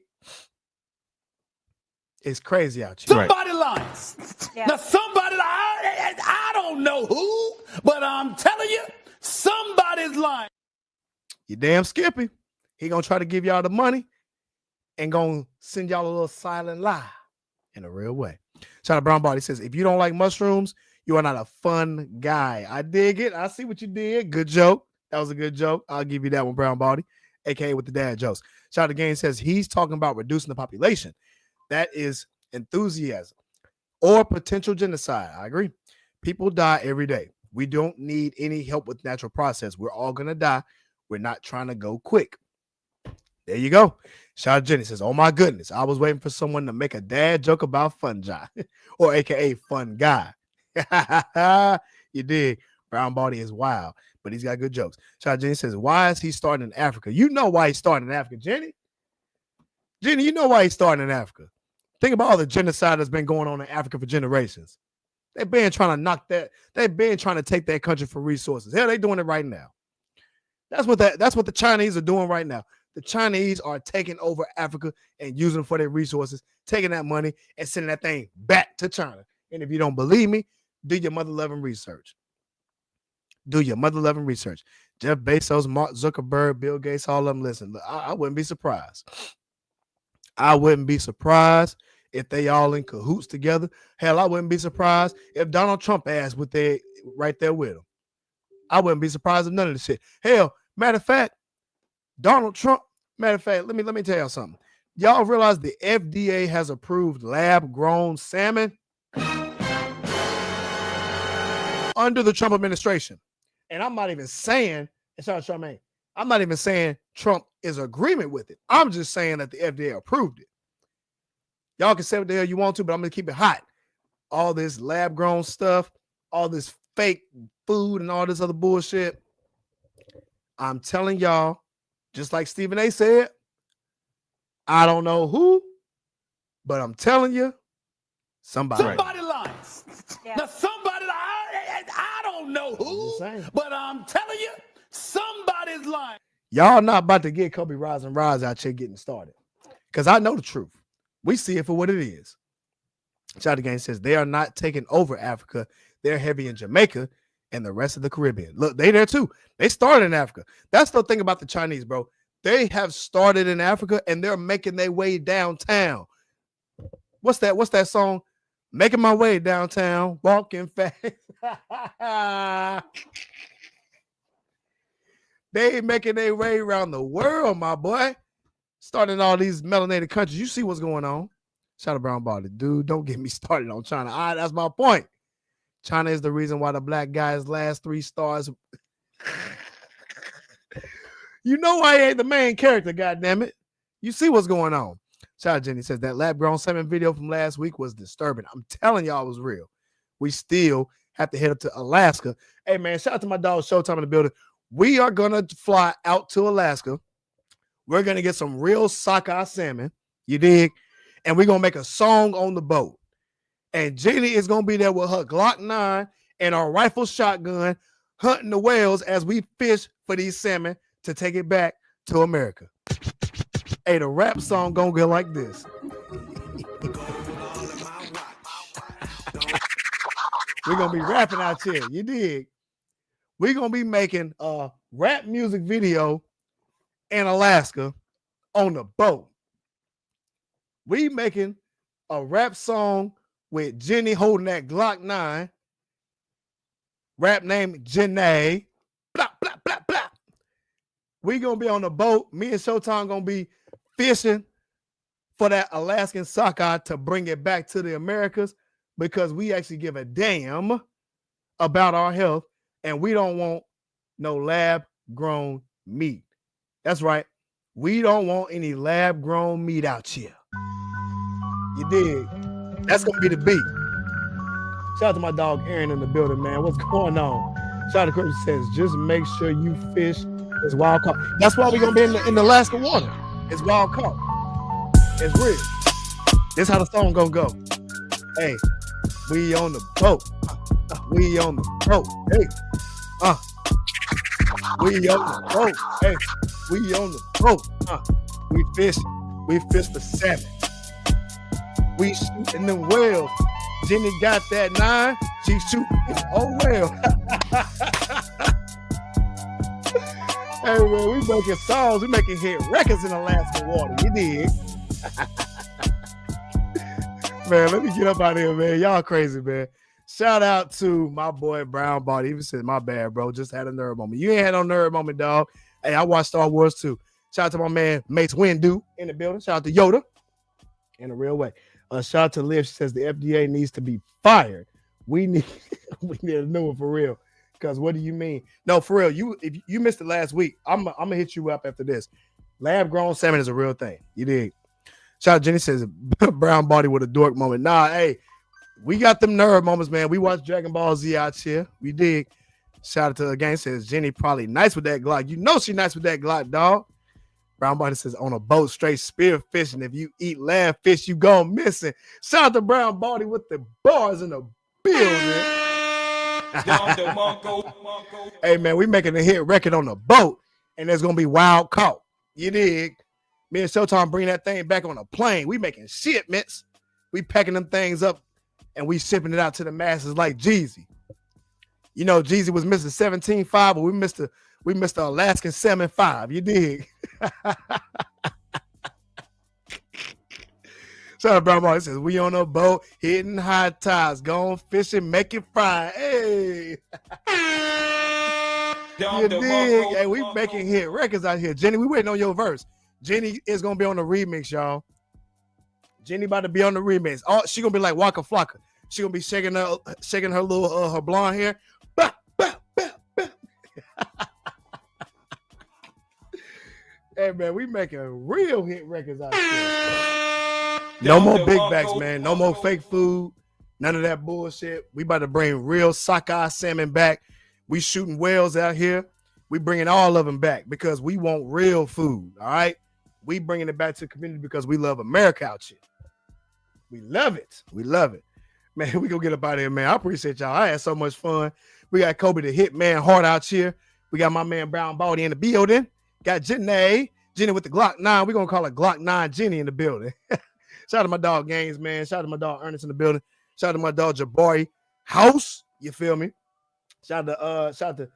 It's crazy out here. Somebody lies. Yeah. Now somebody, I don't know who, but I'm telling you, somebody's lying. You damn Skippy. He gonna try to give y'all the money and gonna send y'all a little silent lie in a real way. Shout out Brown Body says, if you don't like mushrooms, you are not a fun guy. I dig it. I see what you did. Good joke. That was a good joke. I'll give you that one, Brown Body, aka with the dad jokes. Shout out to Game says he's talking about reducing the population. That is enthusiasm or potential genocide. I agree. People die every day. We don't need any help with natural process. We're all gonna die. We're not trying to go quick. There you go. Shout out Jenny says, oh my goodness, I was waiting for someone to make a dad joke about fungi or aka fun guy. You dig? Brown Body is wild, but he's got good jokes. Shout out Jenny says, why is he starting in Africa? You know why he's starting in Africa, Jenny. Jenny, you know why he's starting in Africa. Think about all the genocide that's been going on in Africa for generations. They've been trying to knock that. They've been trying to take that country for resources. Hell, they're doing it right now. That's what the Chinese are doing right now. The Chinese are taking over Africa and using for their resources, taking that money and sending that thing back to China. And if you don't believe me, do your mother-loving research. Do your mother-loving research. Jeff Bezos, Mark Zuckerberg, Bill Gates, all of them. Listen, I wouldn't be surprised. I wouldn't be surprised if they all in cahoots together. Hell, I wouldn't be surprised if Donald Trump ass with they right there with him. I wouldn't be surprised if none of this shit. Hell, matter of fact, Donald Trump, matter of fact, let me tell y'all something. Y'all realize the FDA has approved lab-grown salmon under the Trump administration. And I'm not even saying, I'm not even saying Trump is agreement with it. I'm just saying that the FDA approved it. Y'all can say what the hell you want to, but I'm going to keep it hot. All this lab-grown stuff, all this fake food and all this other bullshit. I'm telling y'all, just like Stephen A. said, I don't know who, but I'm telling you, somebody lies. Yeah. Now somebody, I don't know who, but I'm telling you, somebody's lying. Y'all not about to get Kobe Rise and Rise out here getting started. Because I know the truth. We see it for what it is. Shout Game says they are not taking over Africa. They're heavy in Jamaica and the rest of the Caribbean. Look, they there too. They started in Africa. That's the thing about the Chinese, bro. They have started in Africa and they're making their way downtown. What's that song? Making my way downtown, walking fast. They making their way around the world, my boy. Starting all these melanated countries. You see what's going on. Shout out Brown Body. Dude, don't get me started on China. That's my point. China is the reason why the black guy's last 3 stars. You know why he ain't the main character, goddammit. You see what's going on. Shout out Jenny says that lab-grown salmon video from last week was disturbing. I'm telling y'all it was real. We still have to head up to Alaska. Hey, man, shout out to my dog Showtime in the building. We are going to fly out to Alaska. We're going to get some real sockeye salmon. You dig? And we're going to make a song on the boat. And Jenny is going to be there with her Glock 9 and our rifle shotgun hunting the whales as we fish for these salmon to take it back to America. Hey, the rap song going to go like this. We're going to be rapping out here. You dig? We're going to be making a rap music video in Alaska on the boat. We making a rap song with Jenny holding that Glock 9. Rap name Janae. Blah, blah, blah, blah. We going to be on the boat. Me and Showtime going to be fishing for that Alaskan sockeye to bring it back to the Americas because we actually give a damn about our health and we don't want no lab-grown meat. That's right. We don't want any lab-grown meat out here. You dig? That's gonna be the beat. Shout out to my dog Aaron in the building, man. What's going on? Shout out to Chris says, just make sure you fish is wild caught. That's why we're gonna be in the Alaska water. It's wild caught. It's real. This how the song gonna go. Hey, we on the boat. We on the boat. Hey, we on the boat. Hey, we on the boat. We fish the salmon. We shooting the whales. Jenny got that 9. She shooting. Oh well. Hey man, we making songs. We making hit records in Alaska water. You dig? Man, let me get up out of here, man. Y'all crazy, man. Shout out to my boy Brown Body. Even said, my bad, bro. Just had a nerd moment. You ain't had no nerd moment, dog. Hey, I watched Star Wars too. Shout out to my man Mace Windu in the building. Shout out to Yoda in a real way. Shout out to Liv. She says the FDA needs to be fired. We need a new one for real. Because what do you mean? No, for real. If you missed it last week, I'm gonna hit you up after this. Lab grown salmon is a real thing. You dig? Shout out Jenny says Brown Body with a dork moment. Nah, hey, we got them nerd moments, man. We watch Dragon Ball Z out here. We dig. Shout out to the gang says Jenny probably nice with that Glock. You know she nice with that Glock, dog. Brown Body says on a boat straight spear fishing. If you eat land fish, you gone missing. Shout out to Brown Body with the bars in the building. Hey man, we making a hit record on the boat, and there's gonna be wild caught. You dig? Me and Showtime bring that thing back on a plane. We making shipments. We packing them things up, and we shipping it out to the masses like Jeezy. You know, Jeezy was Mr. 17.5, but we Mr. Alaskan Salmon 5. You dig? Shout out Brown Ball. It says, we on a boat, hitting high tides, going fishing, making fry. Hey. You dig? Hey, we making hit records out here. Jenny, we waiting on your verse. Jenny is going to be on the remix, y'all. Jenny about to be on the remix. Oh, she going to be like Waka Flocka. She going to be shaking her little, her blonde hair. Bah, bah, bah, bah. Hey, man, we making real hit records out here. No more big backs, man. No more fake food. None of that bullshit. We about to bring real sockeye salmon back. We shooting whales out here. We bringing all of them back because we want real food, all right? We bringing it back to the community because we love America out here. We love it. We love it. Man, we gonna get up out of here, man. I appreciate y'all. I had so much fun. We got Cobe the Hitman Hard out here. We got my man Brown Baldy in the building. Got Jenny with the Glock 9. We're gonna call her Glock 9 Jenny in the building. Shout out to my dog Gaines, man. Shout out to my dog Ernest in the building. Shout out to my dog Jabari House. You feel me? Shout out to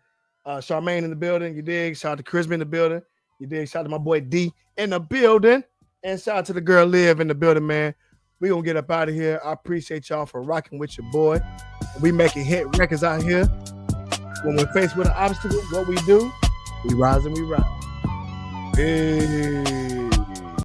Charmaine in the building. You dig? Shout out to Christmas in the building. You dig? Shout out to my boy D in the building. And shout out to the girl Liv in the building, man. We gonna get up out of here. I appreciate y'all for rocking with your boy. We making hit records out here. When we're faced with an obstacle, what we do, we rise and we ride. Peace.